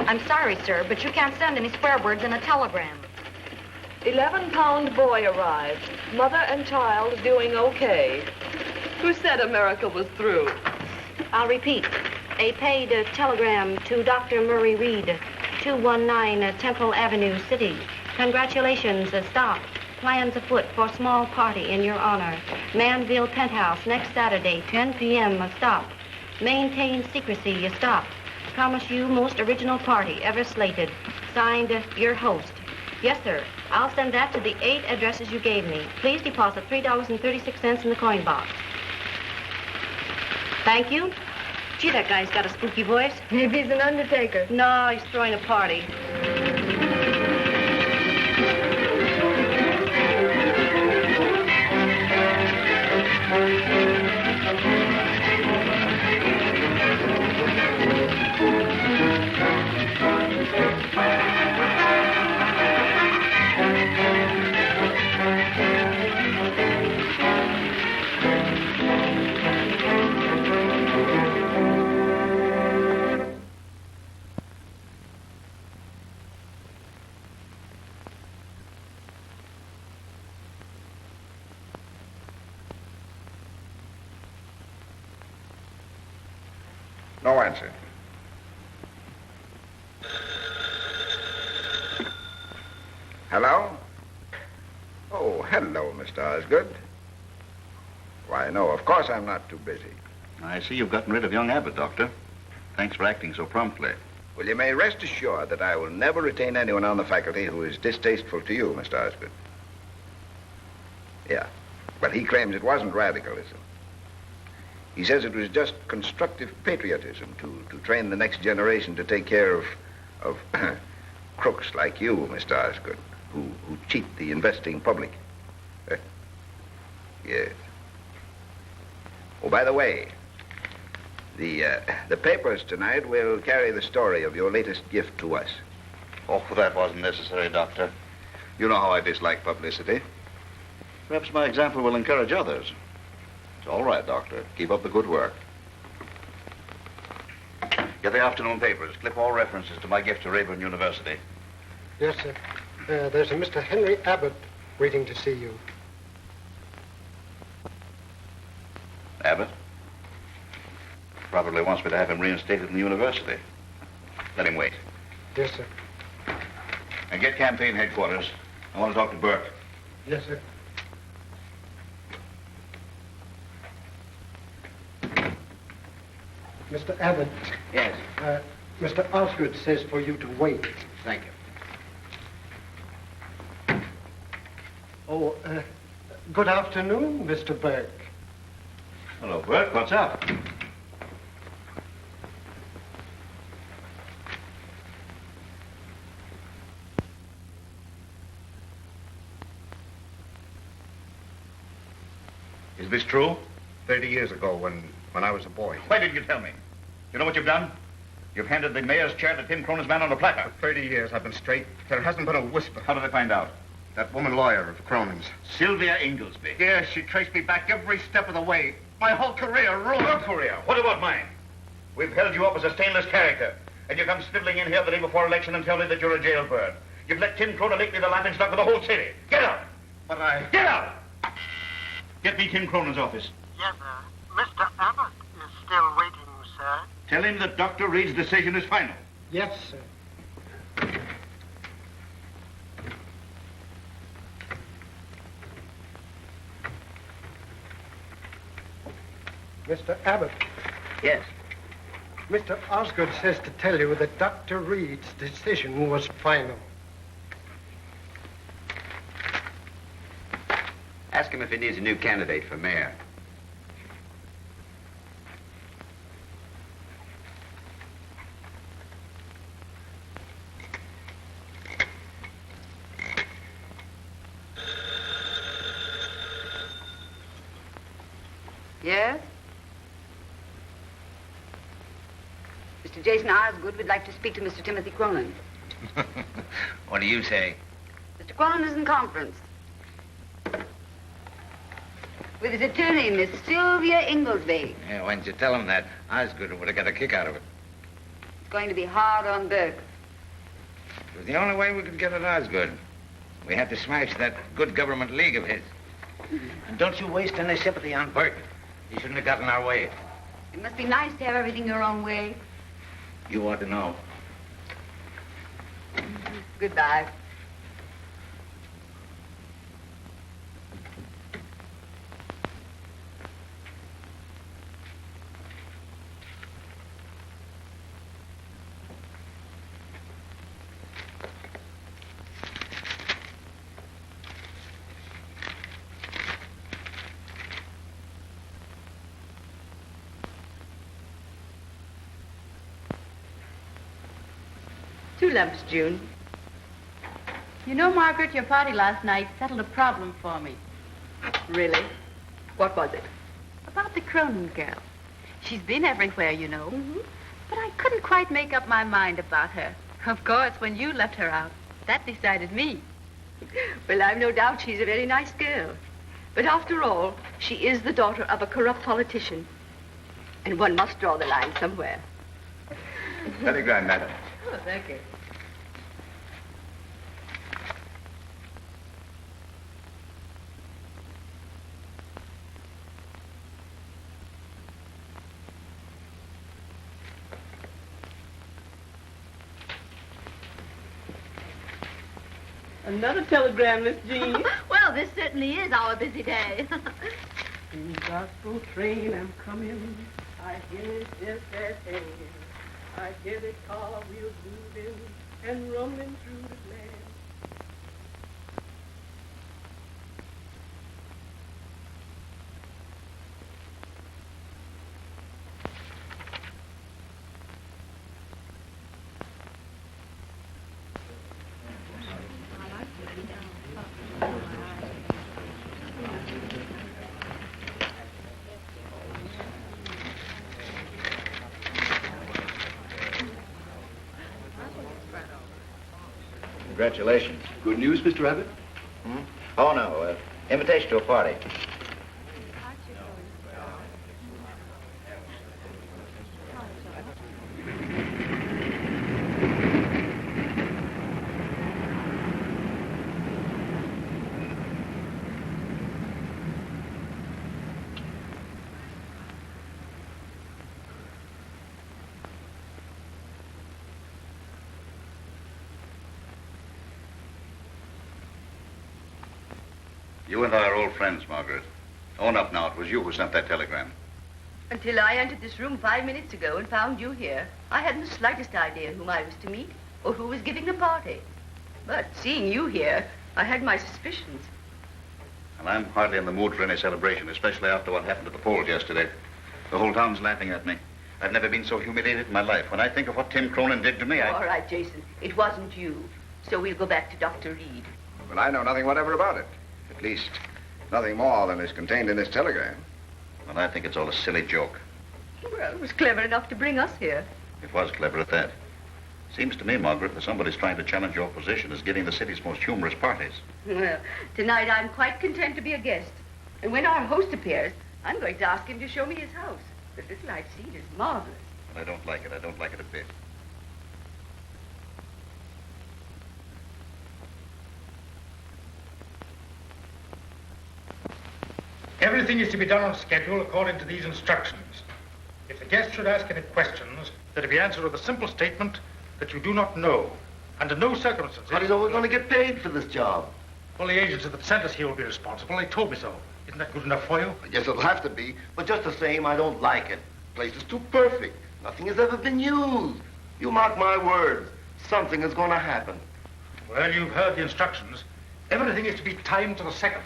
I'm sorry, sir, but you can't send any swear words in a telegram. 11-pound boy arrived. Mother and child doing okay. Who said America was through? I'll repeat. A paid telegram to Dr. Murray Reed, 219 Temple Avenue, City. Congratulations, stop. Plans afoot for small party in your honor. Manville Penthouse next Saturday, 10 p.m. Stop. Maintain secrecy. Stop. Promise you most original party ever slated. Signed, your host. Yes, sir. I'll send that to the 8 addresses you gave me. Please deposit $3.36 in the coin box. Thank you. Gee, that guy's got a spooky voice. Maybe he's an undertaker. No, he's throwing a party. No answer. Hello? Oh, hello, Mr. Osgood. Why, no, of course I'm not too busy. I see you've gotten rid of young Abbott, Doctor. Thanks for acting so promptly. Well, you may rest assured that I will never retain anyone on the faculty who is distasteful to you, Mr. Osgood. Yeah, but he claims it wasn't radicalism. He says it was just constructive patriotism to train the next generation to take care of crooks like you, Mr. Osgood, who cheat the investing public. Yes. Oh, by the way, the papers tonight will carry the story of your latest gift to us. Oh, that wasn't necessary, Doctor. You know how I dislike publicity. Perhaps my example will encourage others. It's all right, Doctor. Keep up the good work. Get the afternoon papers. Clip all references to my gift to Rayburn University. Yes, sir. There's a Mr. Henry Abbott waiting to see you. Abbott? Probably wants me to have him reinstated in the university. Let him wait. Yes, sir. And get campaign headquarters. I want to talk to Burke. Yes, sir. Mr. Abbott. Yes. Mr. Osgood says for you to wait. Thank you. Oh, good afternoon, Mr. Burke. Hello, Burke. What's up? Is this true? 30 years ago, when I was a boy. Why didn't you tell me? You know what you've done? You've handed the mayor's chair to Tim Cronin's man on a platter. For 30 years I've been straight. There hasn't been a whisper. How did they find out? That woman lawyer of Cronin's. Sylvia Inglesby. Yes, she traced me back every step of the way. My whole career ruined. Your career? What about mine? We've held you up as a stainless character, and you come sniveling in here the day before election and tell me that you're a jailbird. You've let Tim Cronin make me the laughingstock of the whole city. Get out! But I... Get out! Get me Tim Cronin's office. Yes, sir. Mr. Abbott is still waiting, sir. Tell him that Dr. Reed's decision is final. Yes, sir. Mr. Abbott. Yes. Mr. Osgood says to tell you that Dr. Reed's decision was final. Ask him if he needs a new candidate for mayor. Yes? Mr. Jason Osgood would like to speak to Mr. Timothy Cronin. What do you say? Mr. Cronin is in conference with his attorney, Miss Sylvia Inglesby. Yeah, why didn't you tell him that? Osgood would have got a kick out of it. It's going to be hard on Burke. It was the only way we could get at Osgood. We had to smash that good government league of his. And don't you waste any sympathy on Burke. He shouldn't have gotten our way. It must be nice to have everything your own way. You ought to know. Goodbye. Two lumps, June. You know, Margaret, your party last night settled a problem for me. Really? What was it? About the Cronin girl. She's been everywhere, you know. But I couldn't quite make up my mind about her. Of course, when you left her out, that decided me. Well, I've no doubt she's a very nice girl. But after all, she is the daughter of a corrupt politician. And one must draw the line somewhere. Telegram, madam. Oh, thank you. Another telegram, Miss Jean. Well, this certainly is our busy day. In the gospel train I'm coming. I hear it just as hanging. I hear the car wheels moving and rumbling through the land. Congratulations. Good news, Mr. Abbott? Oh, no. Invitation to a party. You and I are old friends, Margaret. Own up now. It was you who sent that telegram. Until I entered this room 5 minutes ago and found you here, I hadn't the slightest idea whom I was to meet or who was giving the party. But seeing you here, I had my suspicions. And I'm hardly in the mood for any celebration, especially after what happened at the polls yesterday. The whole town's laughing at me. I've never been so humiliated in my life. When I think of what Tim Cronin did to me, All right, Jason. It wasn't you. So we'll go back to Dr. Reed. Well, I know nothing whatever about it. At least, nothing more than is contained in this telegram. Well, I think it's all a silly joke. Well, it was clever enough to bring us here. It was clever at that. Seems to me, Margaret, that somebody's trying to challenge your position as giving the city's most humorous parties. Well, tonight I'm quite content to be a guest. And when our host appears, I'm going to ask him to show me his house. The little I've seen is marvelous. But I don't like it. I don't like it a bit. Everything is to be done on schedule according to these instructions. If the guest should ask any questions, they're to be answered with a simple statement that you do not know. Under no circumstances... How is always going to get paid for this job? Well, the agency that sent us here will be responsible. They told me so. Isn't that good enough for you? I guess it'll have to be, but just the same, I don't like it. The place is too perfect. Nothing has ever been used. You mark my words, something is going to happen. Well, you've heard the instructions. Everything is to be timed to the second.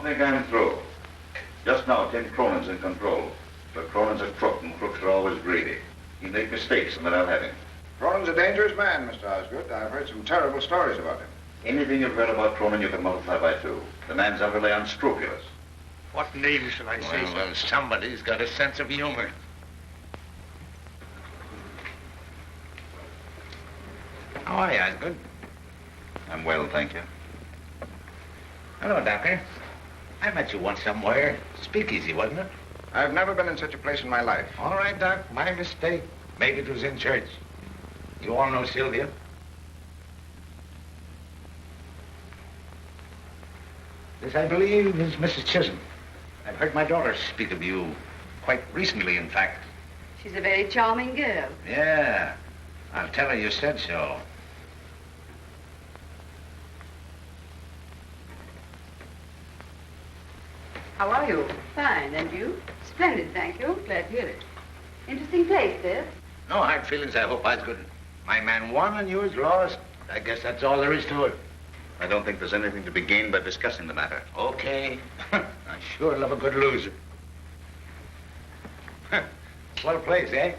Don't think I'm through. Just now, Tim Cronin's in control. But Cronin's a crook, and crooks are always greedy. He'll make mistakes, and then I'll have him. Cronin's a dangerous man, Mr. Osgood. I've heard some terrible stories about him. Anything you've read about Cronin, you can multiply by 2. The man's utterly unscrupulous. What name shall I say? Well, somebody's got a sense of humor. How are you, Osgood? I'm well, thank you. Hello, Doctor. I met you once somewhere. Speakeasy, wasn't it? I've never been in such a place in my life. All right, Doc. My mistake. Maybe it was in church. You all know Sylvia? This, I believe, is Mrs. Chisholm. I've heard my daughter speak of you quite recently, in fact. She's a very charming girl. Yeah. I'll tell her you said so. How are you? Fine, and you? Splendid, thank you. Glad to hear it. Interesting place, this. No hard feelings, I hope, Osgood. My man won and yours lost. I guess that's all there is to it. I don't think there's anything to be gained by discussing the matter. Okay. I sure love a good loser. What a place, eh?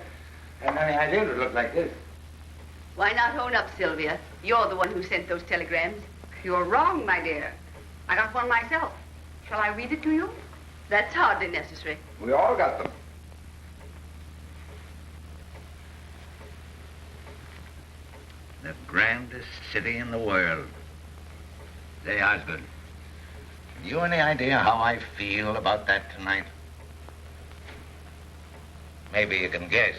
Hadn't any idea it would look like this. Why not own up, Sylvia? You're the one who sent those telegrams. You're wrong, my dear. I got one myself. Shall I read it to you? That's hardly necessary. We all got them. The grandest city in the world. Say, Osgood, you any idea how I feel about that tonight? Maybe you can guess.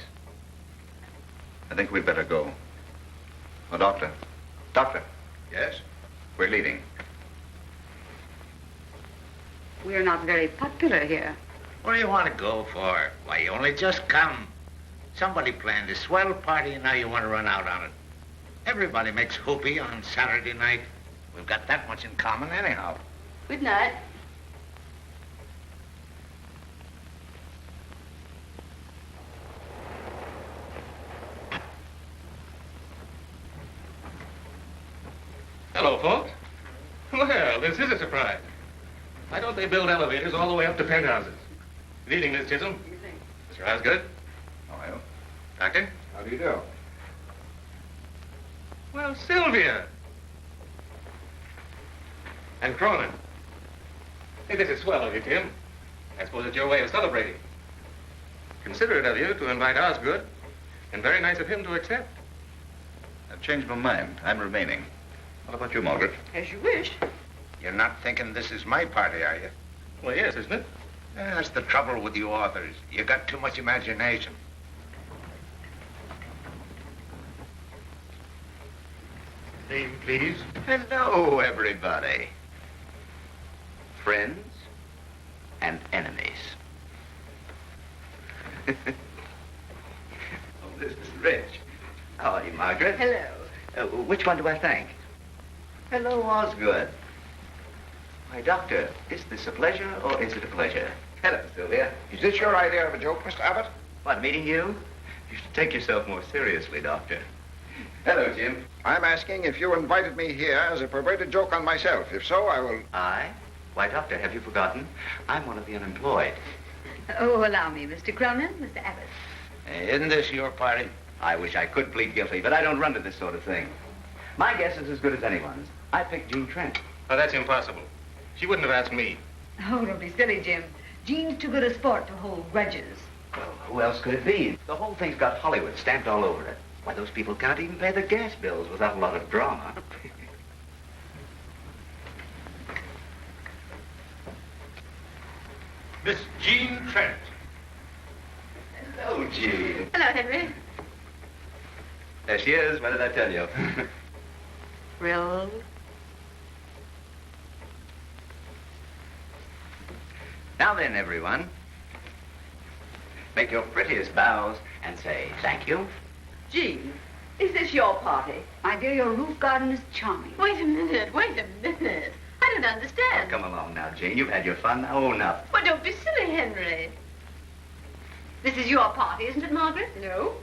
I think we'd better go. Oh, Doctor. Doctor. Yes? We're leaving. We're not very popular here. What do you want to go for? Why, you only just come. Somebody planned a swell party and now you want to run out on it. Everybody makes whoopee on Saturday night. We've got that much in common anyhow. Good night. Hello, folks. Well, this is a surprise. Why don't they build elevators all the way up to penthouses? Good evening, Miss Chisholm. Good evening. Mr. Osgood. How are you? Doctor. How do you do? Well, Sylvia. And Cronin. Hey, this is swell of you, Tim. I suppose it's your way of celebrating. Considerate of you to invite Osgood, and very nice of him to accept. I've changed my mind. I'm remaining. What about you, Margaret? As you wish. You're not thinking this is my party, are you? Well, yes, isn't it? Yeah, that's the trouble with you authors. You got too much imagination. Name, please. Hello, everybody. Friends and enemies. Oh, this is Rich. How are you, Margaret? Hello. Which one do I thank? Hello, Osgood. Why, Doctor, is this a pleasure or is it a pleasure? Hello, Sylvia. Is this your idea of a joke, Mr. Abbott? What, meeting you? You should take yourself more seriously, Doctor. Hello, Jim. I'm asking if you invited me here as a perverted joke on myself. If so, I will... I? Why, Doctor, have you forgotten? I'm one of the unemployed. Oh, allow me, Mr. Cronin, Mr. Abbott. Isn't this your party? I wish I could plead guilty, but I don't run to this sort of thing. My guess is as good as anyone's. I picked Jean Trent. Oh, that's impossible. She wouldn't have asked me. Oh, don't be silly, Jim. Jean's too good a sport to hold grudges. Well, who else could it be? The whole thing's got Hollywood stamped all over it. Why, those people can't even pay their gas bills without a lot of drama. Miss Jean Trent. Hello, Jean. Hello, Henry. There she is. What did I tell you? Thrilled. Now then, everyone. Make your prettiest bows and say thank you. Jean, is this your party? My dear, your roof garden is charming. Wait a minute. I don't understand. Oh, come along now, Jane. You've had your fun. Now own up. Well, don't be silly, Henry. This is your party, isn't it, Margaret? No.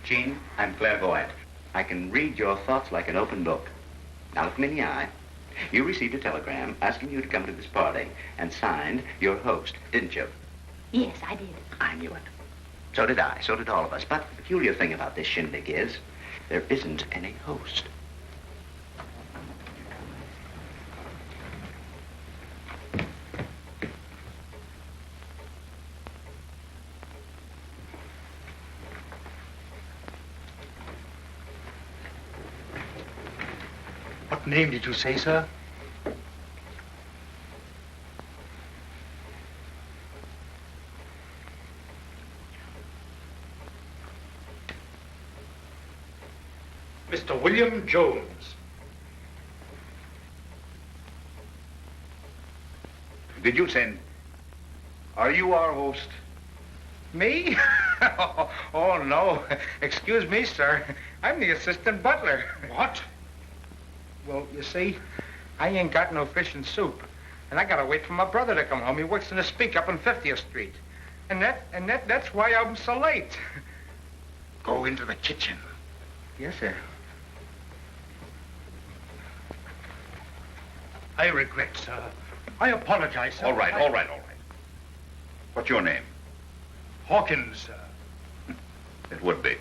Jean, I'm clairvoyant. I can read your thoughts like an open book. Now look me in the eye. You received a telegram asking you to come to this party and signed your host, didn't you? Yes, I did. I knew it. So did I. So did all of us. But the peculiar thing about this shindig is there isn't any host. What name did you say, sir? Mr. William Jones. Did you send? Are you our host? Me? Oh, no. Excuse me, sir. I'm the assistant butler. What? Well, you see, I ain't got no fish and soup. And I gotta wait for my brother to come home. He works in a speak up on 50th Street. And that's why I'm so late. Go into the kitchen. Yes, sir. I regret, sir. I apologize, sir. All right. What's your name? Hawkins, sir. It would be.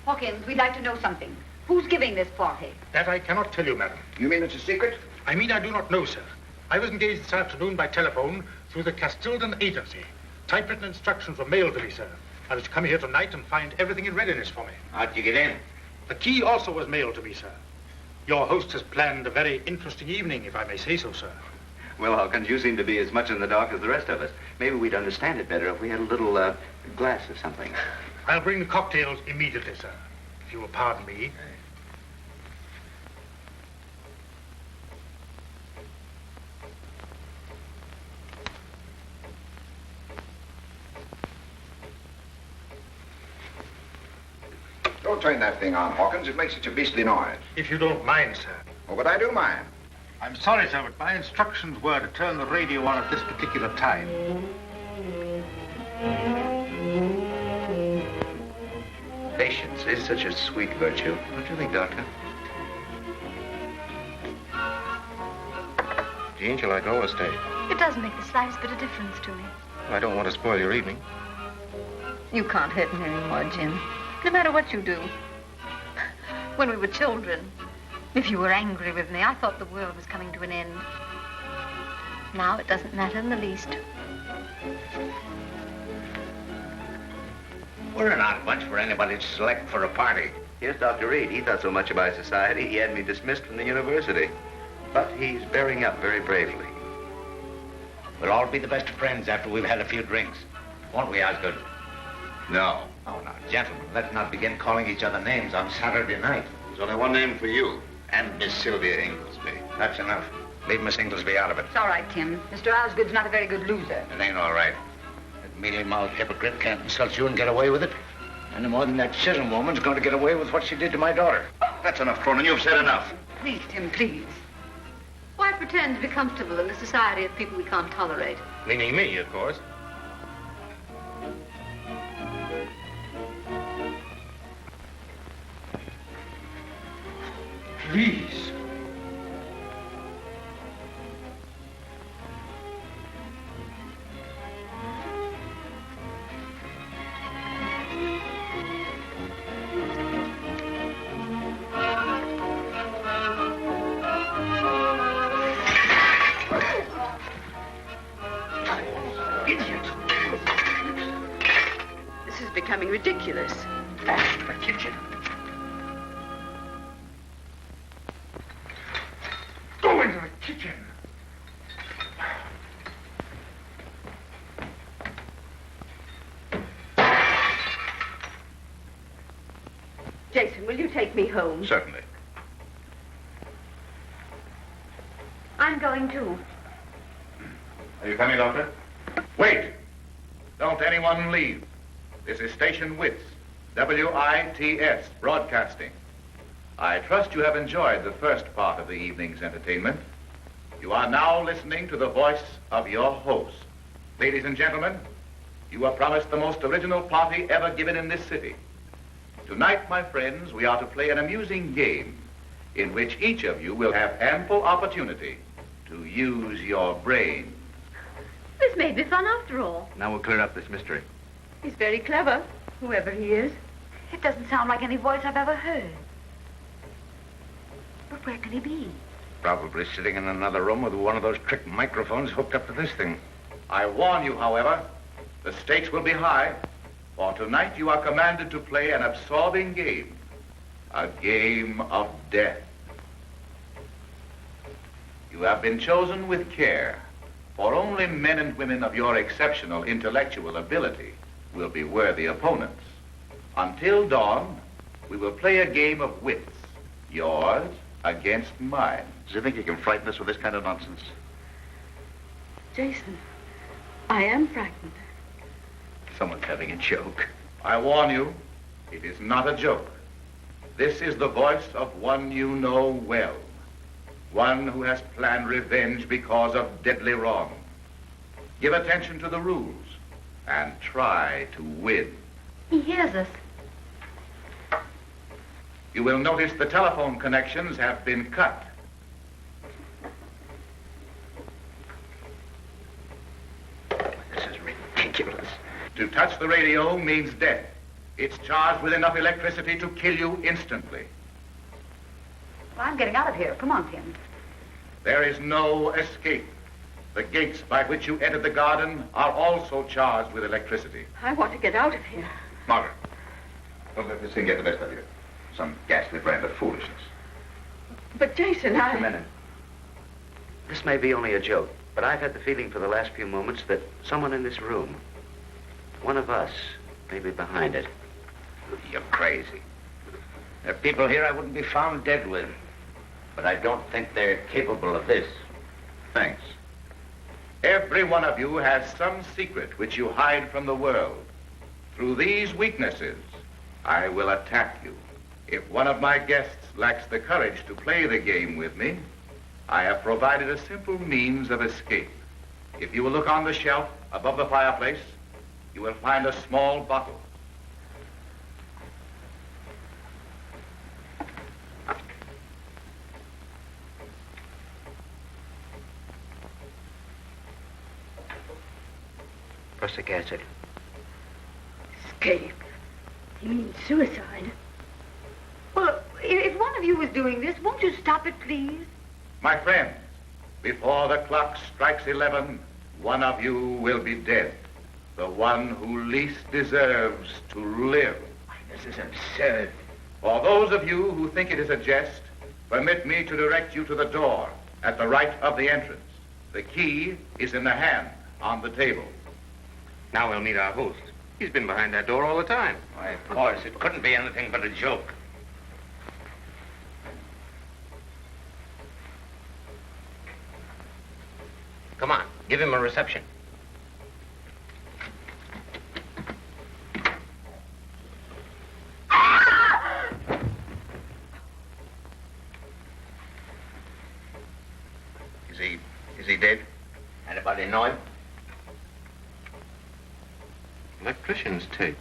Hawkins, we'd like to know something. Who's giving this party? That I cannot tell you, madam. You mean it's a secret? I mean I do not know, sir. I was engaged this afternoon by telephone through the Castildan agency. Typewritten instructions were mailed to me, sir. I was to come here tonight and find everything in readiness for me. How'd you get in? The key also was mailed to me, sir. Your host has planned a very interesting evening, if I may say so, sir. Well, Hawkins, you seem to be as much in the dark as the rest of us. Maybe we'd understand it better if we had a little glass of something. I'll bring the cocktails immediately, sir. If you will pardon me. Don't turn that thing on, Hawkins. It makes such a beastly noise. If you don't mind, sir. Oh, but I do mind. I'm sorry, sir, but my instructions were to turn the radio on at this particular time. Patience is such a sweet virtue. Don't you think, Doctor? Jean, shall I go or stay? It doesn't make the slightest bit of difference to me. I don't want to spoil your evening. You can't hurt me anymore, Jim. No matter what you do. When we were children, if you were angry with me, I thought the world was coming to an end. Now it doesn't matter in the least. We're an odd bunch for anybody to select for a party. Here's Dr. Reed. He thought so much about society, he had me dismissed from the university. But he's bearing up very bravely. We'll all be the best of friends after we've had a few drinks. Won't we, Osgood? No. Oh, now, gentlemen, let's not begin calling each other names on Saturday night. There's only one name for you, and Miss Sylvia Inglesby. That's enough. Leave Miss Inglesby out of it. It's all right, Tim. Mr. Osgood's not a very good loser. It ain't all right. That mealy-mouthed hypocrite can't insult you and get away with it. Any more than that Chisholm woman's going to get away with what she did to my daughter. That's enough, Cronin. You've said enough. Please, Tim, please. Why pretend to be comfortable in the society of people we can't tolerate? Meaning me, of course. Please. This is becoming ridiculous. The kitchen. Go into the kitchen. Jason, will you take me home? Certainly. I'm going too. Are you coming, Doctor? Wait! Don't anyone leave. This is Station WITS, WITS, broadcasting. I trust you have enjoyed the first part of the evening's entertainment. You are now listening to the voice of your host. Ladies and gentlemen, you are promised the most original party ever given in this city. Tonight, my friends, we are to play an amusing game in which each of you will have ample opportunity to use your brain. This may be fun after all. Now we'll clear up this mystery. He's very clever, whoever he is. It doesn't sound like any voice I've ever heard. But where can he be? Probably sitting in another room with one of those trick microphones hooked up to this thing. I warn you, however, the stakes will be high, for tonight you are commanded to play an absorbing game, a game of death. You have been chosen with care, for only men and women of your exceptional intellectual ability will be worthy opponents. Until dawn, we will play a game of wits, yours against mine. Do you think you can frighten us with this kind of nonsense? Jason, I am frightened. Someone's having a joke. I warn you, it is not a joke. This is the voice of one you know well. One who has planned revenge because of deadly wrong. Give attention to the rules and try to win. He hears us. You will notice the telephone connections have been cut. This is ridiculous. To touch the radio means death. It's charged with enough electricity to kill you instantly. Well, I'm getting out of here. Come on, Tim. There is no escape. The gates by which you entered the garden are also charged with electricity. I want to get out of here. Margaret, don't let this thing get the best of you. Some ghastly brand of foolishness. But Jason, Just a minute. This may be only a joke, but I've had the feeling for the last few moments that someone in this room, one of us, may be behind it. You're crazy. There are people here I wouldn't be found dead with. But I don't think they're capable of this. Thanks. Every one of you has some secret which you hide from the world. Through these weaknesses, I will attack you. If one of my guests lacks the courage to play the game with me, I have provided a simple means of escape. If you will look on the shelf above the fireplace, you will find a small bottle. Prussic acid. Escape? You mean suicide? Well, if one of you was doing this, won't you stop it, please? My friends, before the clock strikes 11, one of you will be dead. The one who least deserves to live. This is absurd. For those of you who think it is a jest, permit me to direct you to the door at the right of the entrance. The key is in the hand on the table. Now we'll meet our host. He's been behind that door all the time. Why, of course, it couldn't be anything but a joke. Come on, give him a reception. Is he dead? Anybody know him? Electrician's tape.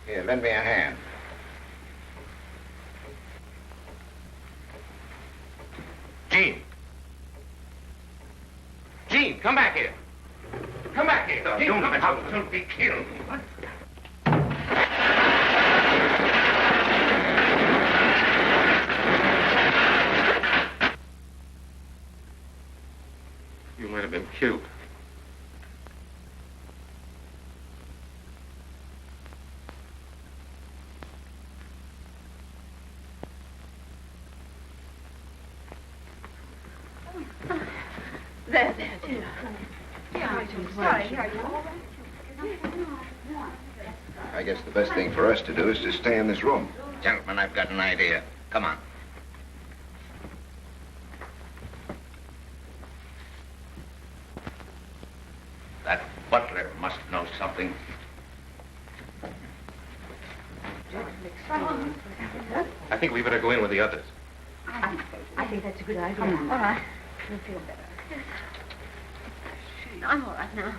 Here, lend me a hand. Gene. Gene, come back here. Come back here. Gene, come back. Don't be killed. You might have been killed. There, dear. I guess the best thing for us to do is to stay in this room. Gentlemen, I've got an idea. Come on. That butler must know something. I think we better go in with the others. I think that's a good idea. All right. You'll feel better. I'm all right now.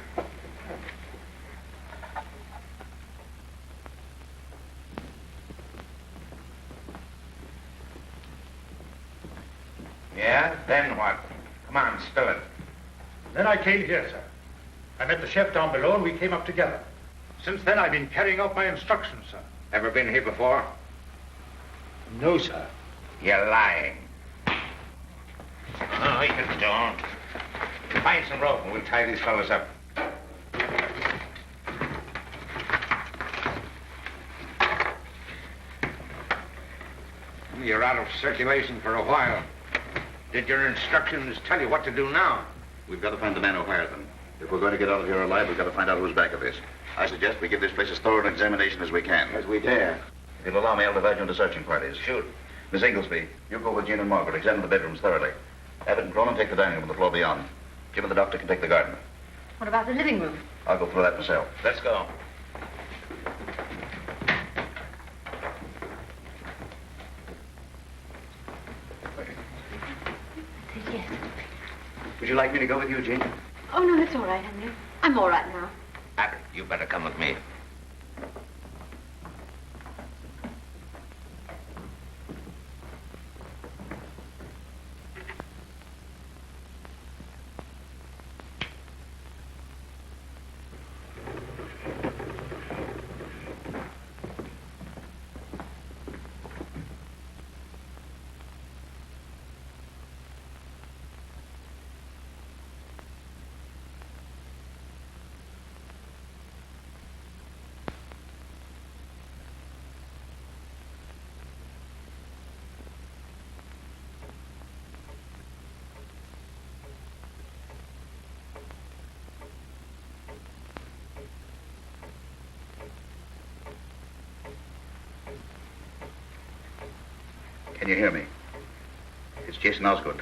Yeah? Then what? Come on, spill it. Then I came here, sir. I met the chef down below and we came up together. Since then, I've been carrying out my instructions, sir. Ever been here before? No, sir. You're lying. No, you don't. Find some rope and we'll tie these fellas up. You're out of circulation for a while. Did your instructions tell you what to do now? We've got to find the man who hired them. If we're going to get out of here alive, we've got to find out who's back of this. I suggest we give this place as thorough an examination as we can. As we dare. If you'll allow me, I'll divide you into searching parties. Shoot. Miss Inglesby, you go with Jean and Margaret. Examine the bedrooms thoroughly. Abbott and Cronin take the dining room and the floor beyond. Jim and the doctor can take the garden. What about the living room? I'll go through that myself. Let's go. Yes. Would you like me to go with you, Jean? Oh, no, it's all right, Henry. I'm all right now. Abbott, you better come with me. Can you hear me? It's Jason Osgood.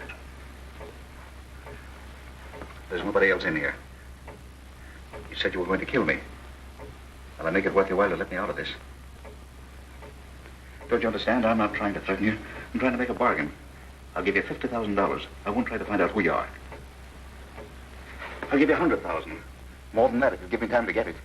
There's nobody else in here. You said you were going to kill me. Well, I make it worth your while to let me out of this. Don't you understand? I'm not trying to threaten you. I'm trying to make a bargain. I'll give you $50,000. I won't try to find out who you are. I'll give you $100,000. More than that if you give me time to get it.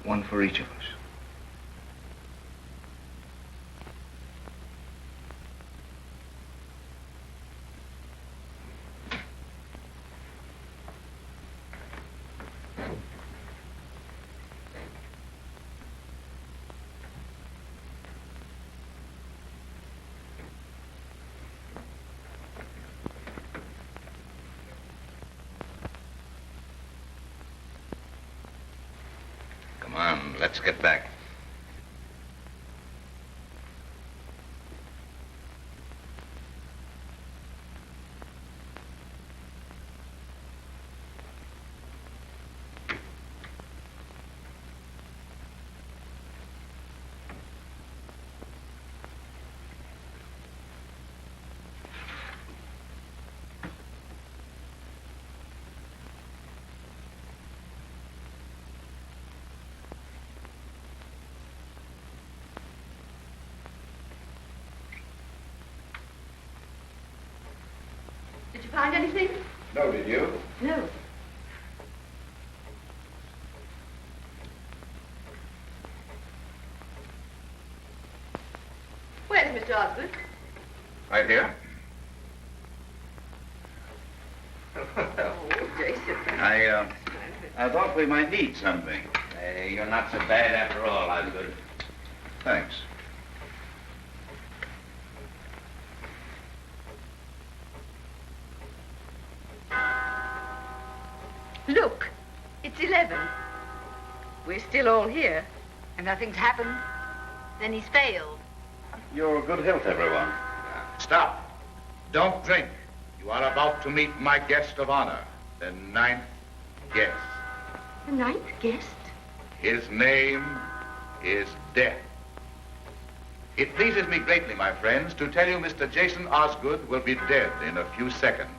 One for each of us. Come on, let's get back. Did you find anything? No, did you? No. Where's Mr. Osgood? Right here. Oh, Jason. I thought we might need something. Hey, you're not so bad after all, Osgood. Thanks. Look, it's 11. We're still all here. And nothing's happened. Then he's failed. Your good health, everyone. Stop. Don't drink. You are about to meet my guest of honor, the 9th guest. The 9th guest? His name is Death. It pleases me greatly, my friends, to tell you Mr. Jason Osgood will be dead in a few seconds.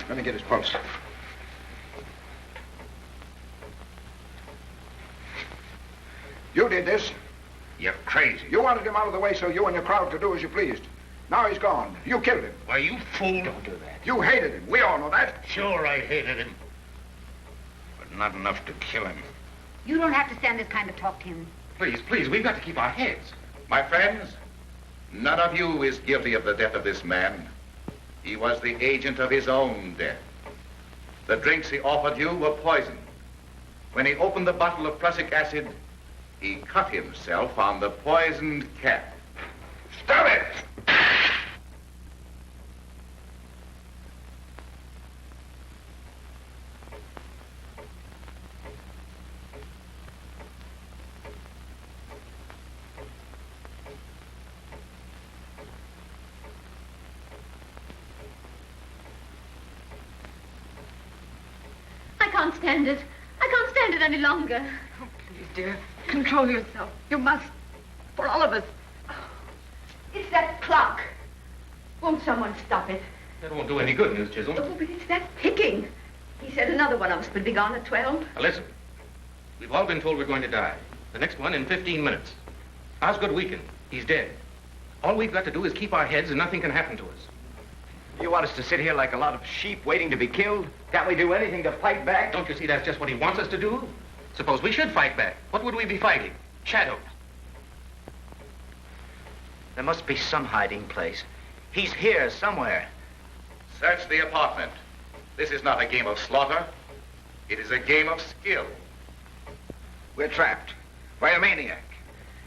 Let me get his pulse. You did this. You're crazy. You wanted him out of the way so you and your crowd could do as you pleased. Now he's gone. You killed him. Why, you fool. Don't do that. You hated him. We all know that. Sure, I hated him. But not enough to kill him. You don't have to stand this kind of talk, Tim. Please, please, we've got to keep our heads. My friends, none of you is guilty of the death of this man. He was the agent of his own death. The drinks he offered you were poisoned. When he opened the bottle of prussic acid, he cut himself on the poisoned cap. Stop it! I can't stand it. I can't stand it any longer. Oh, please, dear. Control yourself. You must. For all of us. It's that clock. Won't someone stop it? That won't do any good, Miss Chisholm. Oh, but it's that ticking. He said another one of us would be gone at 12. Now, listen. We've all been told we're going to die. The next one in 15 minutes. Osgood weakened. He's dead. All we've got to do is keep our heads and nothing can happen to us. You want us to sit here like a lot of sheep waiting to be killed? Can't we do anything to fight back? Don't you see that's just what he wants us to do? Suppose we should fight back. What would we be fighting? Shadows. There must be some hiding place. He's here somewhere. Search the apartment. This is not a game of slaughter. It is a game of skill. We're trapped by a maniac.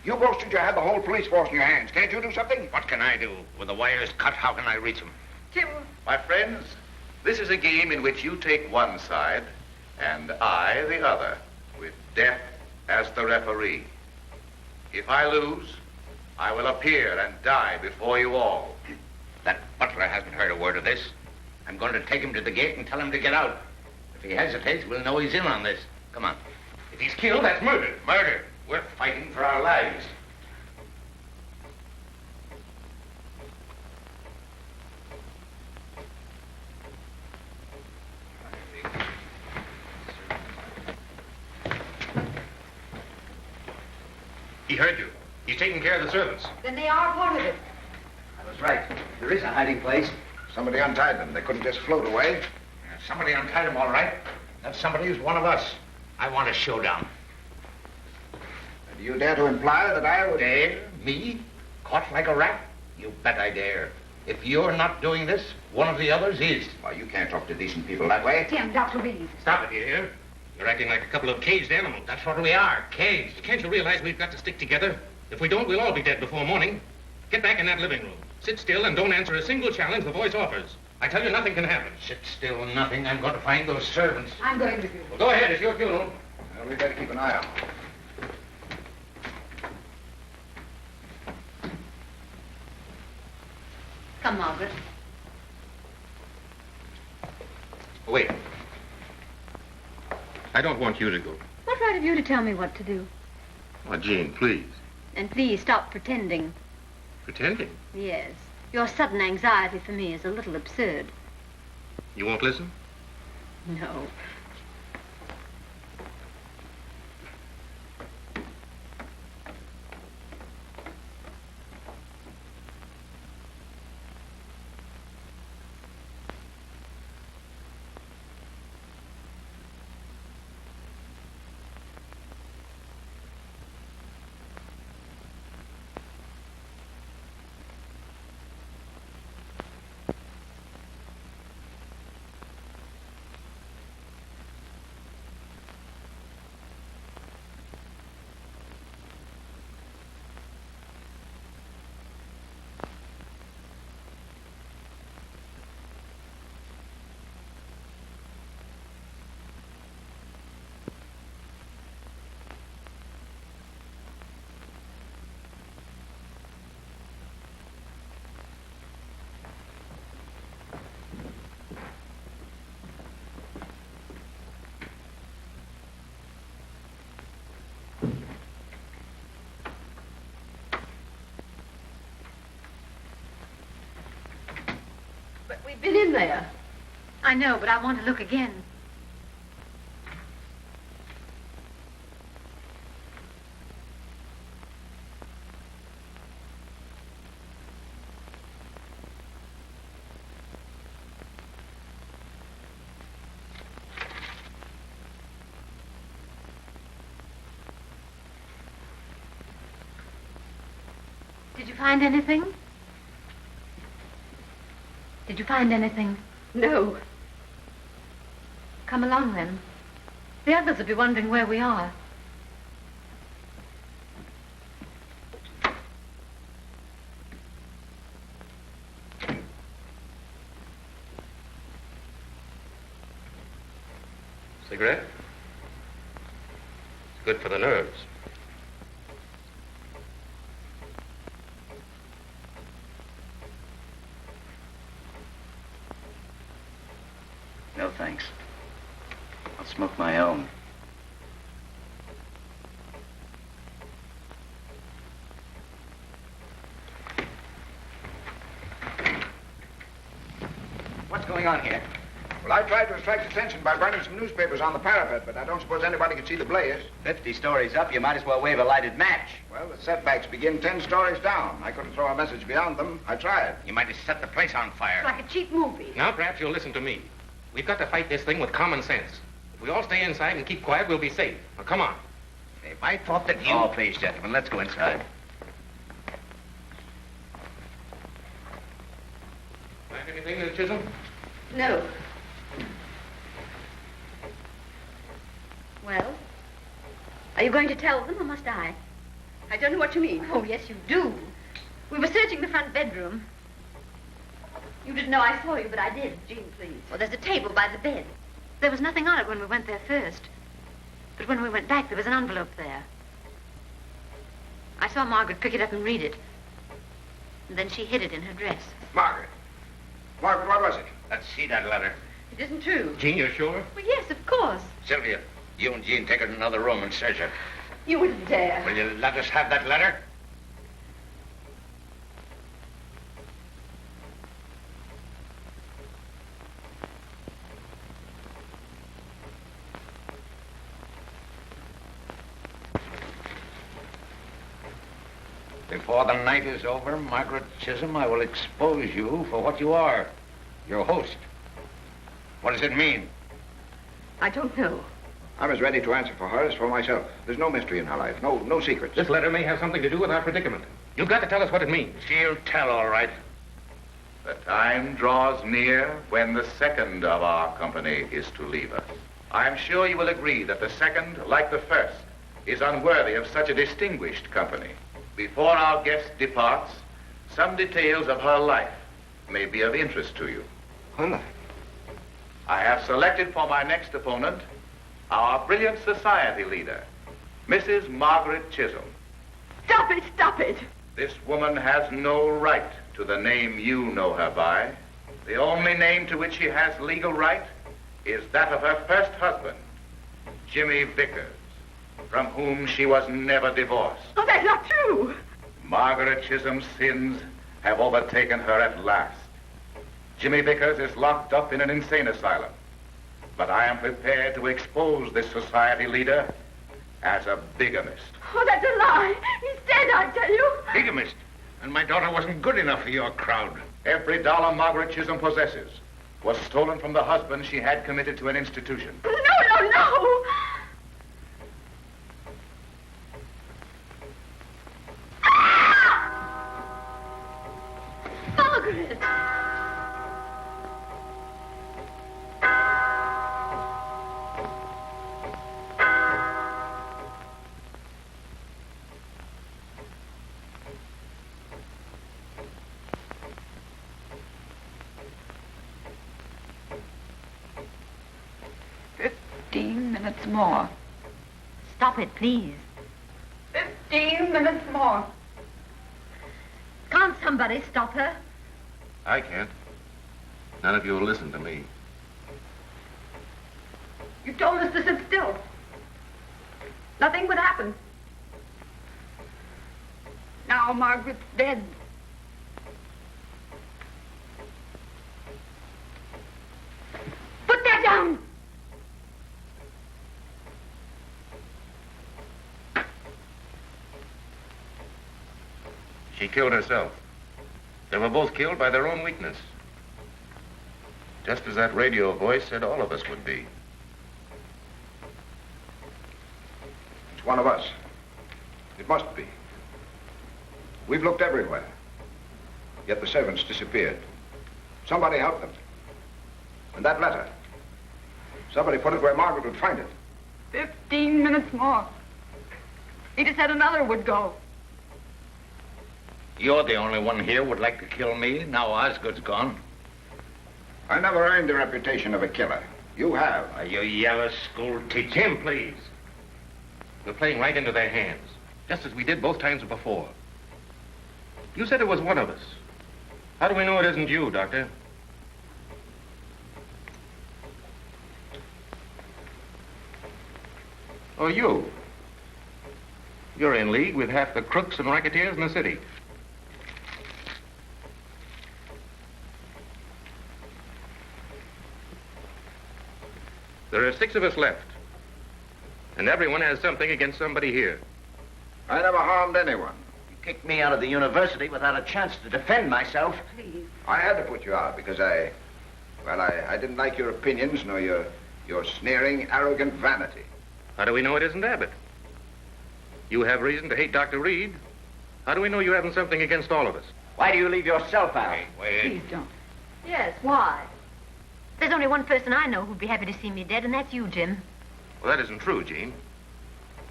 You boasted you had the whole police force in your hands. Can't you do something? What can I do? With the wires cut, how can I reach him? Tim. My friends, this is a game in which you take one side and I the other, with Death as the referee. If I lose, I will appear and die before you all. That butler hasn't heard a word of this. I'm going to take him to the gate and tell him to get out. If he hesitates, we'll know he's in on this. Come on. If he's killed, that's murder. Murder. We're fighting for our lives. He heard you. He's taking care of the servants. Then they are part of it. I was right. There is a hiding place. Somebody untied them. They couldn't just float away. Somebody untied him, all right. That somebody is one of us. I want a showdown. Do you dare to imply that I would... Dare? Me? Caught like a rat? You bet I dare. If you're not doing this, one of the others is. Why, you can't talk to decent people that way. Tim, Dr. Reed. Stop it, you hear? You're acting like a couple of caged animals. That's what we are, caged. Can't you realize we've got to stick together? If we don't, we'll all be dead before morning. Get back in that living room. Sit still and don't answer a single challenge the voice offers. I tell you, nothing can happen. Sit still, nothing. I'm going to find those servants. I'm going with you. Well, go ahead. It's your funeral. Well, we better keep an eye out. Come, Margaret. Wait. I don't want you to go. What right have you to tell me what to do? Oh, Jean, please. And please stop pretending. Pretending? Yes. Your sudden anxiety for me is a little absurd. You won't listen? No. We've been in there. I know, but I want to look again. Did you find anything? Did you find anything? No. Come along, then. The others will be wondering where we are. Cigarette? It's good for the nerves. No, thanks. I'll smoke my own. What's going on here? Well, I tried to attract attention by burning some newspapers on the parapet, but I don't suppose anybody can see the blaze. 50 stories up, you might as well wave a lighted match. Well, the setbacks begin 10 stories down. I couldn't throw a message beyond them. I tried. You might have set the place on fire. It's like a cheap movie. Now, perhaps you'll listen to me. We've got to fight this thing with common sense. If we all stay inside and keep quiet, we'll be safe. Now, come on. If I thought that you... Oh, please, gentlemen, let's go inside. Find anything, Chisholm? No. Well, are you going to tell them or must I? I don't know what you mean. Oh, yes, you do. We were searching the front bedroom. You didn't know I saw you, but I did. Jean, please. Well, there's a table by the bed. There was nothing on it when we went there first. But when we went back, there was an envelope there. I saw Margaret pick it up and read it. And then she hid it in her dress. Margaret. Margaret, what was it? Let's see that letter. It isn't true. Jean, you're sure? Well, yes, of course. Sylvia, you and Jean take her to another room and search her. You wouldn't dare. Will you let us have that letter? Before the night is over, Margaret Chisholm, I will expose you for what you are, your host. What does it mean? I don't know. I'm as ready to answer for her as for myself. There's no mystery in her life, no secrets. This letter may have something to do with our predicament. You've got to tell us what it means. She'll tell, all right. The time draws near when the second of our company is to leave us. I am sure you will agree that the second, like the first, is unworthy of such a distinguished company. Before our guest departs, some details of her life may be of interest to you. Her life? I have selected for my next opponent our brilliant society leader, Mrs. Margaret Chisholm. Stop it, stop it. This woman has no right to the name you know her by. The only name to which she has legal right is that of her first husband, Jimmy Vickers, from whom she was never divorced. Oh, that's not true. Margaret Chisholm's sins have overtaken her at last. Jimmy Vickers is locked up in an insane asylum. But I am prepared to expose this society leader as a bigamist. Oh, that's a lie. He's dead, I tell you. Bigamist. And my daughter wasn't good enough for your crowd. Every dollar Margaret Chisholm possesses was stolen from the husband she had committed to an institution. No. Margaret! Minutes more. Stop it, please. 15 minutes more. Can't somebody stop her? I can't. None of you will listen to me. You told us to sit still. Nothing would happen. Now Margaret's dead. She killed herself. They were both killed by their own weakness. Just as that radio voice said all of us would be. It's one of us. It must be. We've looked everywhere. Yet the servants disappeared. Somebody helped them. And that letter. Somebody put it where Margaret would find it. 15 minutes more. Peter said another would go. You're the only one here would like to kill me. Now Osgood's gone. I never earned the reputation of a killer. You have. You yellow school teacher. Jim, please. We're playing right into their hands, just as we did both times before. You said it was one of us. How do we know it isn't you, Doctor? Or you. You're in league with half the crooks and racketeers in the city. There are 6 of us left. And everyone has something against somebody here. I never harmed anyone. You kicked me out of the university without a chance to defend myself. Please. I had to put you out because I didn't like your opinions nor your sneering, arrogant vanity. How do we know it isn't Abbott? You have reason to hate Dr. Reed. How do we know you haven't something against all of us? Why do you leave yourself out? Wait. Please don't. Yes, why? There's only one person I know who'd be happy to see me dead, and that's you, Jim. Well, that isn't true, Jean.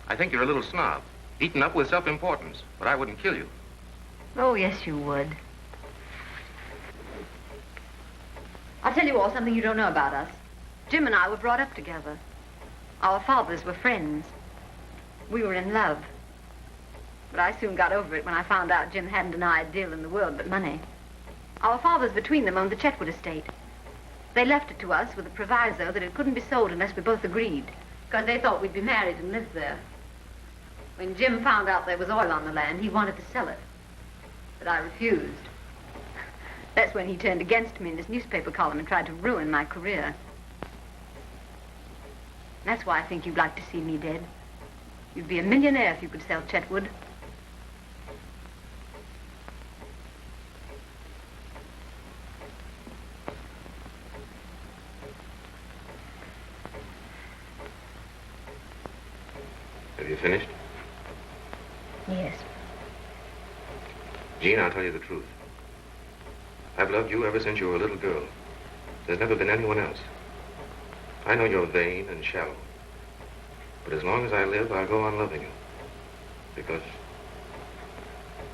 I think you're a little snob, eaten up with self-importance, but I wouldn't kill you. Oh, yes, you would. I'll tell you all something you don't know about us. Jim and I were brought up together. Our fathers were friends. We were in love. But I soon got over it when I found out Jim hadn't an ideal in the world but money. Our fathers between them owned the Chetwood estate. They left it to us with a proviso that it couldn't be sold unless we both agreed, because they thought we'd be married and live there. When Jim found out there was oil on the land, he wanted to sell it. But I refused. That's when he turned against me in his newspaper column and tried to ruin my career. That's why I think you'd like to see me dead. You'd be a millionaire if you could sell Chetwood. Have you finished? Yes. Jean, I'll tell you the truth. I've loved you ever since you were a little girl. There's never been anyone else. I know you're vain and shallow. But as long as I live, I'll go on loving you. Because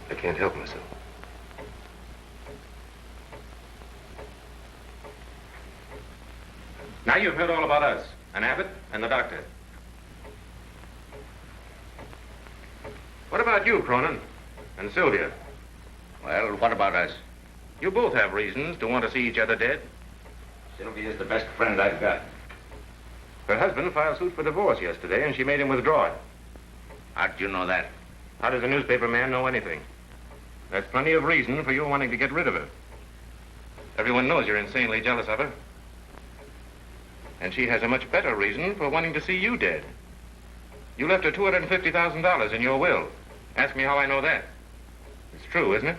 I can't help myself. Now you've heard all about us, and Abbott, and the doctor. What about you, Cronin, and Sylvia? Well, what about us? You both have reasons to want to see each other dead. Sylvia's the best friend I've got. Her husband filed suit for divorce yesterday, and she made him withdraw it. How'd you know that? How does a newspaper man know anything? That's plenty of reason for you wanting to get rid of her. Everyone knows you're insanely jealous of her. And she has a much better reason for wanting to see you dead. You left her $250,000 in your will. Ask me how I know that. It's true, isn't it?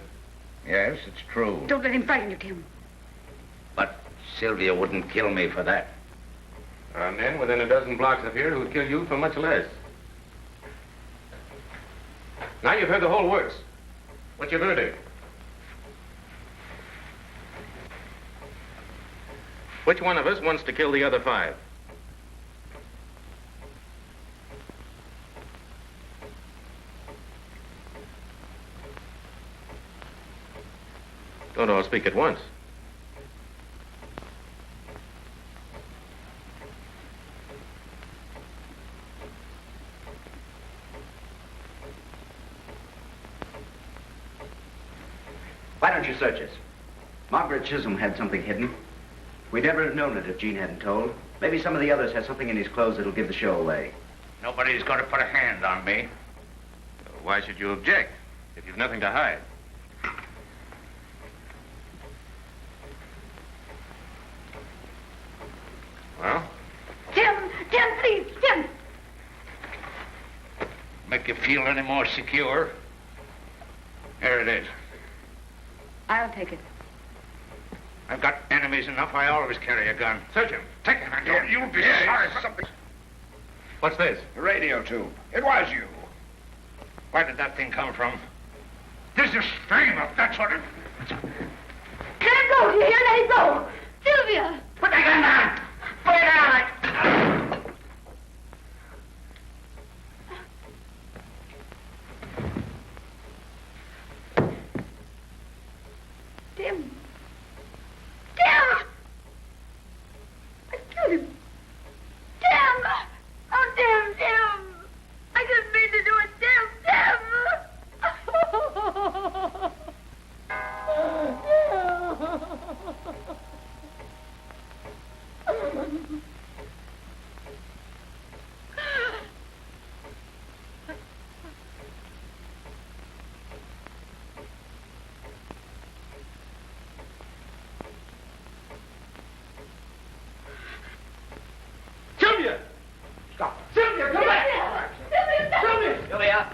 Yes, it's true. Don't let him frighten you, Tim. But Sylvia wouldn't kill me for that. There are men within a dozen blocks of here who would kill you for much less. Now you've heard the whole works. What's your verdict? Which one of us wants to kill the other 5? Don't all speak at once. Why don't you search us? Margaret Chisholm had something hidden. We'd never have known it if Jean hadn't told. Maybe some of the others have something in his clothes that'll give the show away. Nobody's going to put a hand on me. Why should you object if you've nothing to hide? Well? Tim, please, Tim. Make you feel any more secure? There it is. I'll take it. I've got enemies enough. I always carry a gun. Search him. Take him, and you'll be sorry for something. What's this? The radio tube. It was you. Where did that thing come from? This is string-up, that's what it... Let it go, do you hear? Let it go. Sylvia! Put that gun down! Put it down! Tim! Tim! I killed him. Tim! Oh, Tim, Tim! I didn't mean to do it, Tim, Tim! Sylvia! Stop. Sylvia, come back! Sylvia! Sylvia!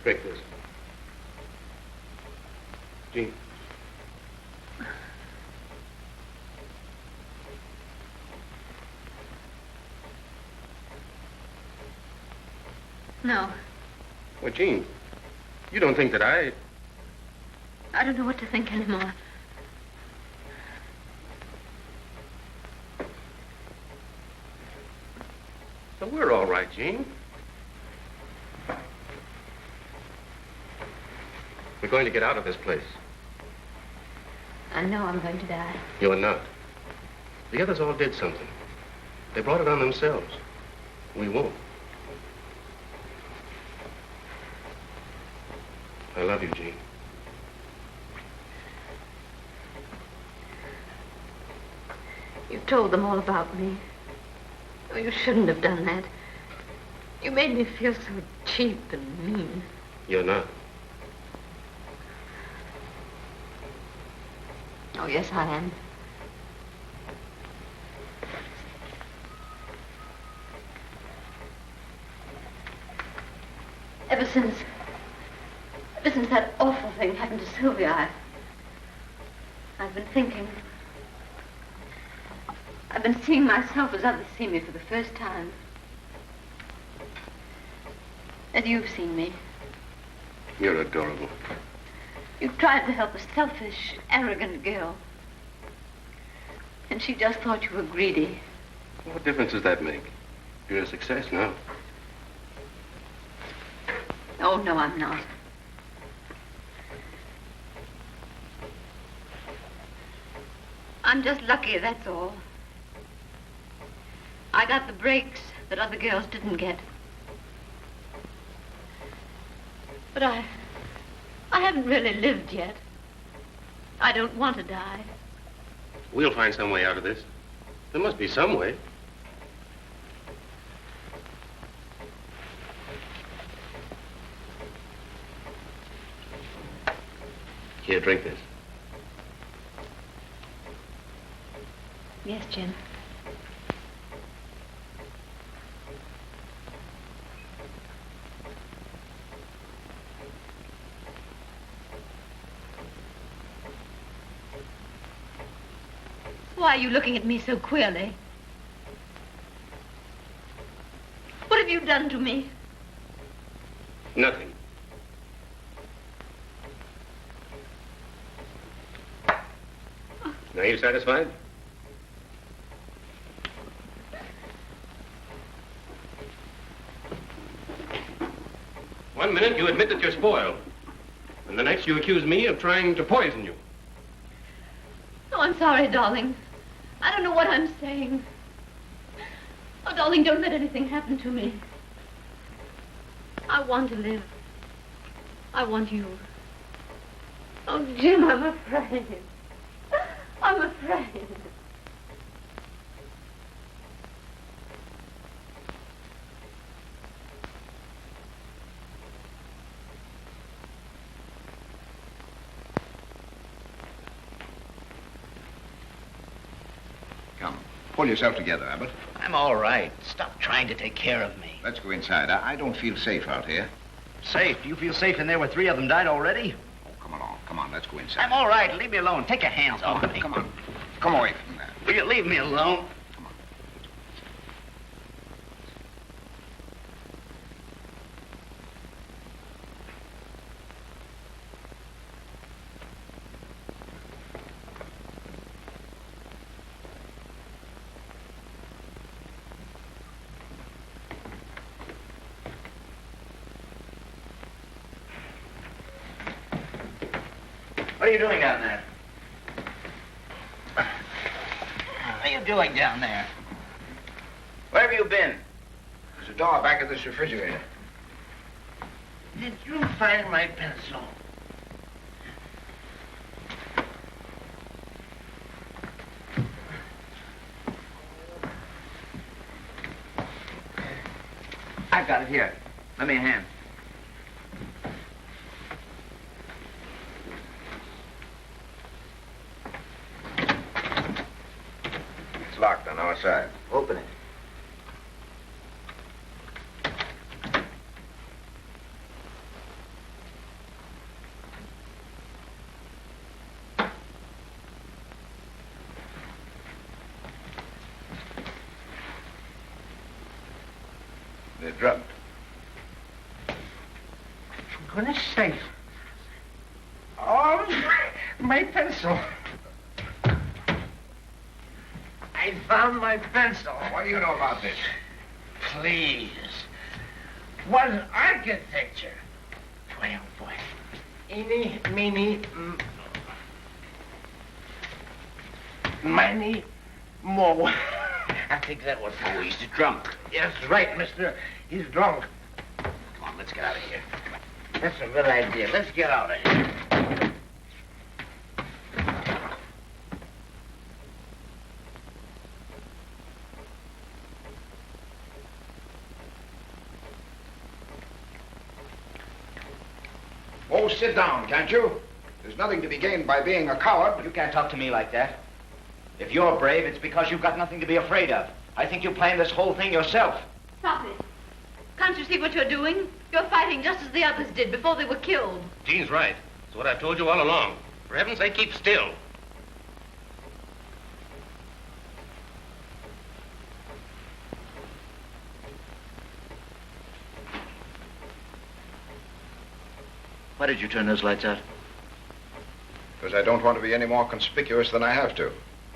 Drink this. Jean. No, Well, Jean, you don't think that I don't know what to think anymore. So we're all right, Jean. We're going to get out of this place. I know I'm going to die. You're not. The others all did something. They brought it on themselves. We won't. I love you, Jean. You told them all about me. Oh, you shouldn't have done that. You made me feel so cheap and mean. You're not. Oh, yes, I am. Ever since that awful thing happened to Sylvia, I've been thinking. I've been seeing myself as others see me for the first time. As you've seen me. You're adorable. You tried to help a selfish, arrogant girl. And she just thought you were greedy. What difference does that make? You're a success now. Oh, no, I'm not. I'm just lucky, that's all. I got the breaks that other girls didn't get. But I haven't really lived yet. I don't want to die. We'll find some way out of this. There must be some way. Here, drink this. Yes, Jim. Why are you looking at me so queerly? What have you done to me? Nothing. Now you satisfied? One minute you admit that you're spoiled, and the next you accuse me of trying to poison you. Oh, I'm sorry, darling. I don't know what I'm saying. Oh, darling, don't let anything happen to me. I want to live. I want you. Oh, Jim, I'm afraid. I'm afraid. Come, pull yourself together, Abbott. I'm all right. Stop trying to take care of me. Let's go inside. I don't feel safe out here. Safe? Do you feel safe in there where 3 of them died already? Oh, come along. Come on, let's go inside. I'm all right. Leave me alone. Take your hands off me. Come on. Come away from that. Will you leave me alone? What are you doing down there? What are you doing down there? Where have you been? There's a door back of this refrigerator. Did you find my pencil? I've got it here. Lend me a hand. It's locked on our side. Open it. They're drugged. For goodness sake. Oh, my pencil. I found my pencil. What do you know about this? Please. What architecture? Boy, oh boy. Eeny, meeny, miny, mo. I think that was... Oh, he's drunk. Yes, right, mister. He's drunk. Come on, let's get out of here. That's a good idea. Let's get out of here. Oh, sit down, can't you? There's nothing to be gained by being a coward. You can't talk to me like that. If you're brave, it's because you've got nothing to be afraid of. I think you planned this whole thing yourself. Stop it. Can't you see what you're doing? You're fighting just as the others did before they were killed. Jean's right. It's what I've told you all along. For heaven's sake, keep still. Why did you turn those lights out? Because I don't want to be any more conspicuous than I have to.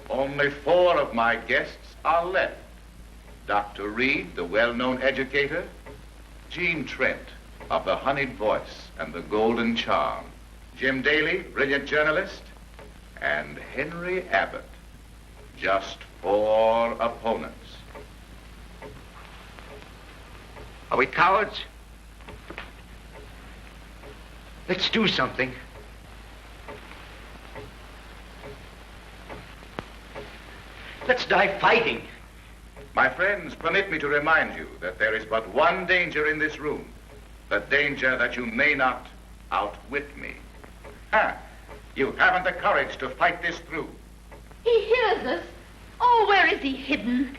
Only 4 of my guests are left. Dr. Reed, the well-known educator, Jean Trent of the honeyed voice and the golden charm, Jim Daly, brilliant journalist, and Henry Abbott. Just 4 opponents. Are we cowards? Let's do something. Let's die fighting. My friends, permit me to remind you that there is but one danger in this room. The danger that you may not outwit me. You haven't the courage to fight this through. He hears us. Oh, where is he hidden?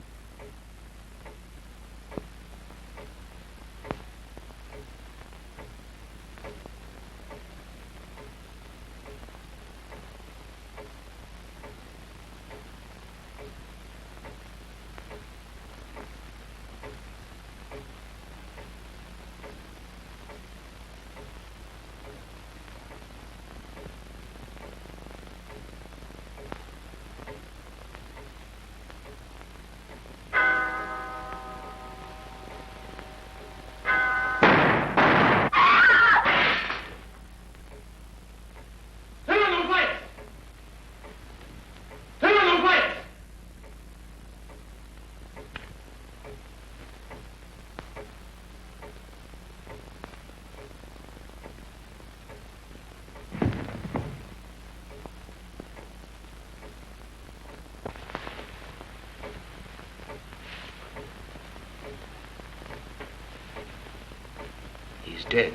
He's dead.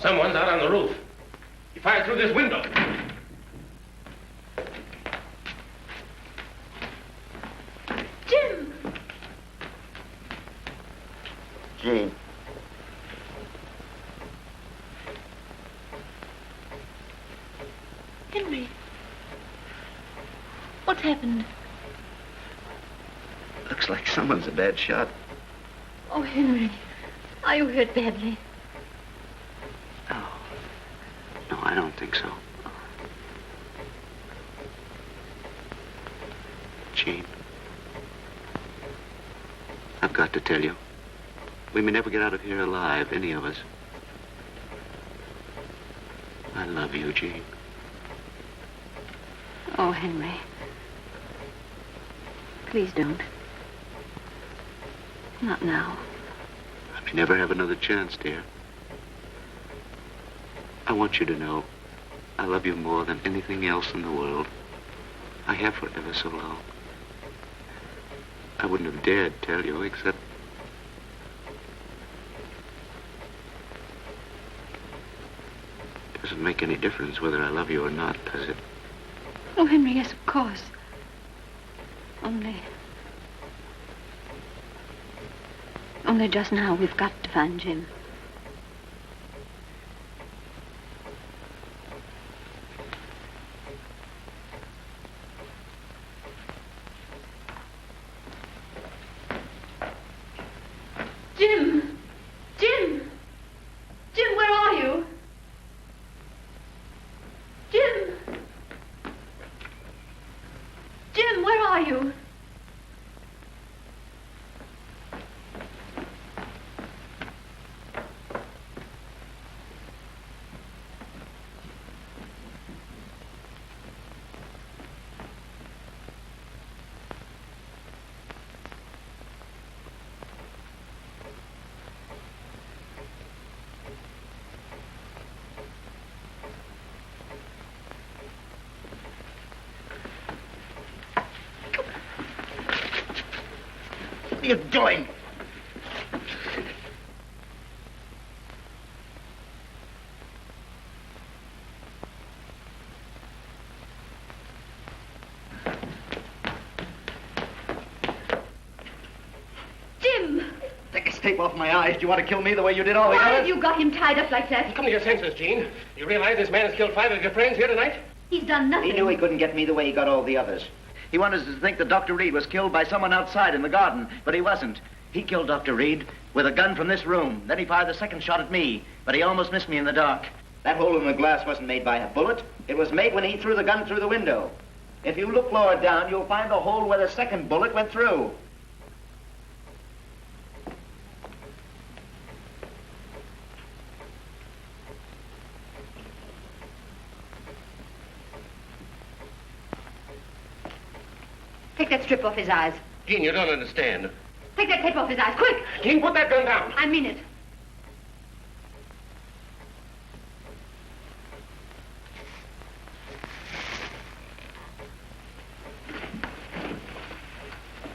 Someone's out on the roof. He fired through this window. Jim! Jean. Henry. What's happened? Looks like someone's a bad shot. Oh, Henry. Are you hurt badly? No, I don't think so. Jean, I've got to tell you, we may never get out of here alive, any of us. I love you, Jean. Oh, Henry. Please don't. Not now. I may never have another chance, dear. I want you to know I love you more than anything else in the world. I have for ever so long. I wouldn't have dared tell you, except... It doesn't make any difference whether I love you or not, does it? Oh, Henry, yes, of course. Only just now we've got to find Jim. Jim! Jim! Jim, where are you? Jim! Jim, where are you? What are you doing? Jim! Take a tape off my eyes. Do you want to kill me the way you did all the Why others? have you got him tied up like that? Come to your senses, Jean. You realize this man has killed 5 of your friends here tonight? He's done nothing. He knew he couldn't get me the way he got all the others. He wanted us to think that Dr. Reed was killed by someone outside in the garden, but he wasn't. He killed Dr. Reed with a gun from this room. Then he fired the second shot at me, but he almost missed me in the dark. That hole in the glass wasn't made by a bullet. It was made when he threw the gun through the window. If you look lower down, you'll find the hole where the second bullet went through. Take that strip off his eyes. Jean, you don't understand. Take that tape off his eyes, quick! Jean, put that gun down. I mean it.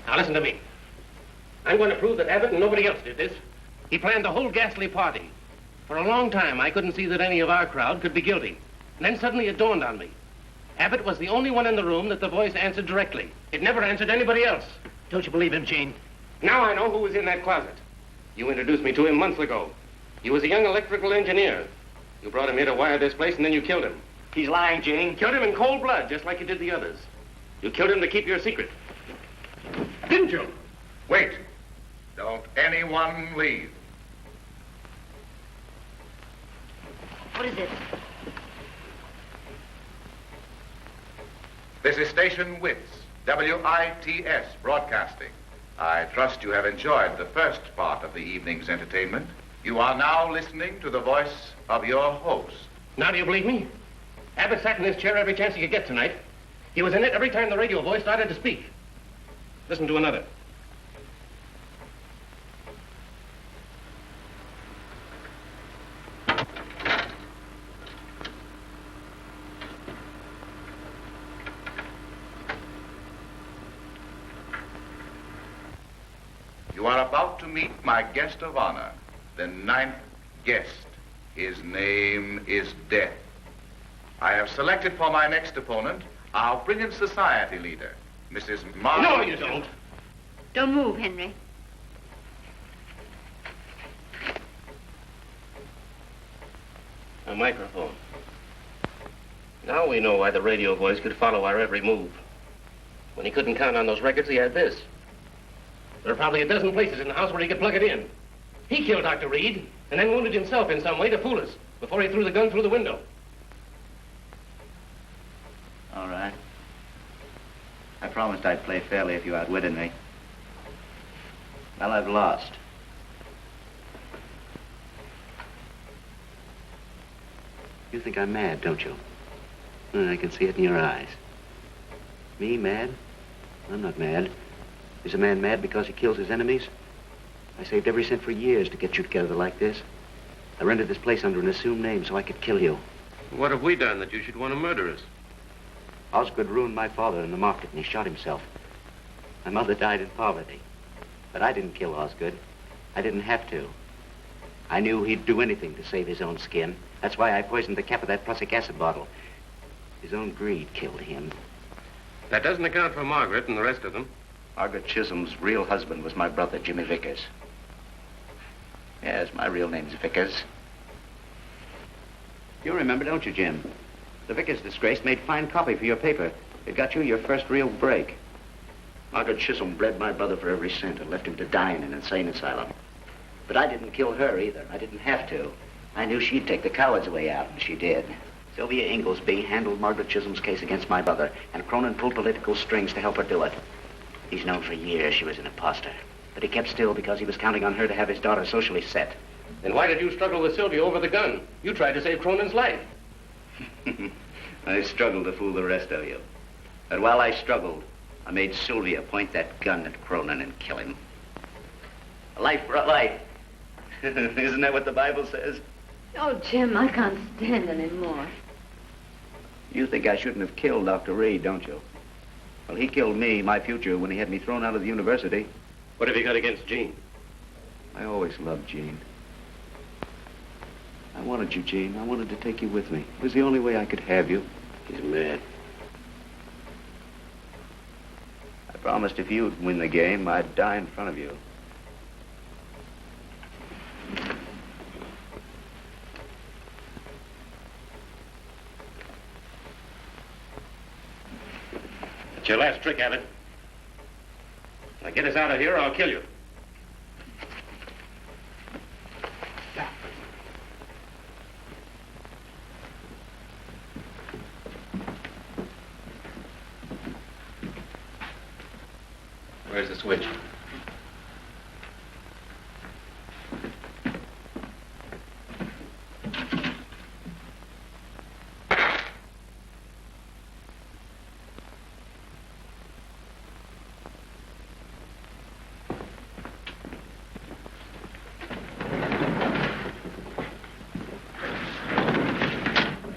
Now listen to me. I'm going to prove that Abbott and nobody else did this. He planned the whole ghastly party. For a long time, I couldn't see that any of our crowd could be guilty. And then suddenly it dawned on me. Abbott was the only one in the room that the voice answered directly. It never answered anybody else. Don't you believe him, Gene? Now I know who was in that closet. You introduced me to him months ago. He was a young electrical engineer. You brought him here to wire this place, and then you killed him. He's lying, Gene. Killed him in cold blood, just like you did the others. You killed him to keep your secret. Didn't you? Wait. Don't anyone leave. What is it? This is Station WITS, WITS Broadcasting. I trust you have enjoyed the first part of the evening's entertainment. You are now listening to the voice of your host. Now do you believe me? Abbott sat in his chair every chance he could get tonight. He was in it every time the radio voice started to speak. Listen to another. You are about to meet my guest of honor, the ninth guest. His name is Death. I have selected for my next opponent our brilliant society leader, Mrs. Margaret. No, you don't. Don't move, Henry. A microphone. Now we know why the radio voice could follow our every move. When he couldn't count on those records, he had this. There are probably a dozen places in the house where he could plug it in. He killed Dr. Reed and then wounded himself in some way to fool us before he threw the gun through the window. All right. I promised I'd play fairly if you outwitted me. Well, I've lost. You think I'm mad, don't you? I can see it in your eyes. Me, mad? I'm not mad. Is a man mad because he kills his enemies? I saved every cent for years to get you together like this. I rented this place under an assumed name so I could kill you. What have we done that you should want to murder us? Osgood ruined my father in the market and he shot himself. My mother died in poverty. But I didn't kill Osgood. I didn't have to. I knew he'd do anything to save his own skin. That's why I poisoned the cap of that prussic acid bottle. His own greed killed him. That doesn't account for Margaret and the rest of them. Margaret Chisholm's real husband was my brother, Jimmy Vickers. Yes, my real name's Vickers. You remember, don't you, Jim? The Vickers disgrace made fine copy for your paper. It got you your first real break. Margaret Chisholm bled my brother for every cent and left him to die in an insane asylum. But I didn't kill her either. I didn't have to. I knew she'd take the coward's way out, and she did. Sylvia Inglesby handled Margaret Chisholm's case against my brother, and Cronin pulled political strings to help her do it. He's known for years she was an imposter. But he kept still because he was counting on her to have his daughter socially set. Then why did you struggle with Sylvia over the gun? You tried to save Cronin's life. I struggled to fool the rest of you. But while I struggled, I made Sylvia point that gun at Cronin and kill him. A life for a life. Isn't that what the Bible says? Oh, Jim, I can't stand anymore. You think I shouldn't have killed Dr. Reed, don't you? Well, he killed me, my future, when he had me thrown out of the university. What have you got against Jean? I always loved Jean. I wanted you, Jean. I wanted to take you with me. It was the only way I could have you. He's mad. I promised if you'd win the game, I'd die in front of you. It's your last trick, Abbott. Now get us out of here or I'll kill you. Where's the switch?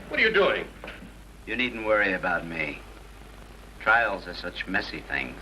What are you doing? You needn't worry about me. Trials are such messy things.